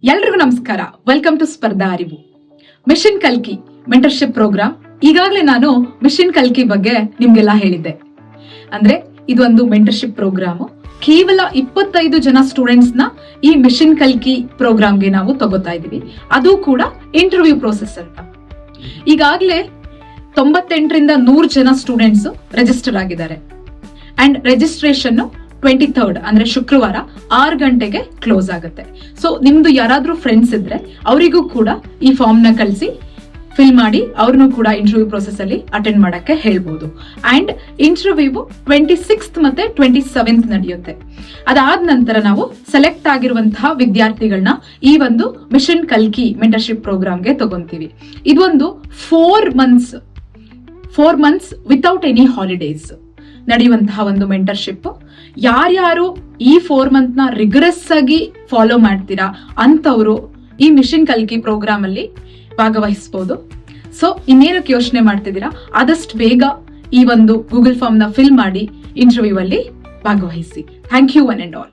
ಎಲ್ರಿಗೂ ನಮಸ್ಕಾರ. Welcome to ಸ್ಪರ್ಧಾ ಅರಿವು. ಮಿಷನ್ ಕಲ್ಕಿ ಮೆಂಟರ್ಶಿಪ್ ಪ್ರೋಗ್ರಾಮ್. ಈಗಾಗಲೇ ನಾನು ಮಿಷನ್ ಕಲ್ಕಿ ಬಗ್ಗೆ ನಿಮ್ಗೆಲ್ಲ ಹೇಳಿದ್ದೆ. ಅಂದ್ರೆ ಇದೊಂದು ಮೆಂಟರ್ಶಿಪ್ ಪ್ರೋಗ್ರಾಮ್. ಕೇವಲ 25 ಜನ ಸ್ಟೂಡೆಂಟ್ಸ್ ನ ಈ ಮಿಷನ್ ಕಲ್ಕಿ ಪ್ರೋಗ್ರಾಮ್ಗೆ ನಾವು ತಗೋತಾ ಇದೀವಿ. ಅದು ಕೂಡ ಇಂಟರ್ವ್ಯೂ ಪ್ರೋಸೆಸ್ ಅಂತ. ಈಗಾಗಲೇ 98ರಿಂದ 100 ಜನ ಸ್ಟೂಡೆಂಟ್ಸ್ ರಿಜಿಸ್ಟರ್ ಆಗಿದ್ದಾರೆ. ಅಂಡ್ ರಿಜಿಸ್ಟ್ರೇಷನ್ 23rd ಅಂದ್ರೆ ಶುಕ್ರವಾರ 6 ಗಂಟೆಗೆ ಕ್ಲೋಸ್ ಆಗುತ್ತೆ. ಸೊ ನಿಮ್ದು ಯಾರಾದ್ರೂ ಫ್ರೆಂಡ್ಸ್ ಇದ್ರೆ ಅವರಿಗೂ ಕೂಡ ಈ ಫಾರ್ಮ್ ನ ಕಳಿಸಿ ಫಿಲ್ ಮಾಡಿ ಅವ್ರನ್ನು ಕೂಡ ಇಂಟರ್ವ್ಯೂ ಪ್ರೊಸೆಸ್ ಅಲ್ಲಿ ಅಟೆಂಡ್ ಮಾಡಕ್ಕೆ ಹೇಳ್ಬೋದು. ಅಂಡ್ ಇಂಟರ್ವ್ಯೂ 26th ಮತ್ತೆ 27th ನಡೆಯುತ್ತೆ. ಅದಾದ ನಂತರ ನಾವು ಸೆಲೆಕ್ಟ್ ಆಗಿರುವಂತಹ ವಿದ್ಯಾರ್ಥಿಗಳನ್ನ ಈ ಒಂದು ಮಿಷನ್ ಕಲ್ಕಿ ಮೆಂಟರ್ಶಿಪ್ ಪ್ರೋಗ್ರಾಮ್ಗೆ ತಗೊಂತೀವಿ. ಇದೊಂದು 4 ಮಂತ್ಸ್ ವಿತೌಟ್ ಎನಿ ಹಾಲಿಡೇಸ್ ನಡೆಯುವಂತಹ ಒಂದು ಮೆಂಟರ್ಶಿಪ್. ಯಾರ್ಯಾರು ಈ 4 ಮಂತ್ ನ ರಿಗರಸ್ ಆಗಿ ಫಾಲೋ ಮಾಡ್ತೀರಾ ಅಂತವರು ಈ ಮಿಷನ್ ಕಲ್ಕಿ ಪ್ರೋಗ್ರಾಮ್ ಅಲ್ಲಿ ಭಾಗವಹಿಸಬಹುದು. ಸೊ ಇನ್ನೇನಕ್ಕೆ ಯೋಚನೆ ಮಾಡ್ತಿದ್ದೀರಾ, ಆದಷ್ಟು ಬೇಗ ಈ ಒಂದು ಗೂಗಲ್ ಫಾರ್ಮ್ ನ ಫಿಲ್ ಮಾಡಿ ಇಂಟರ್ವ್ಯೂ ಅಲ್ಲಿ ಭಾಗವಹಿಸಿ. Thank you one and all.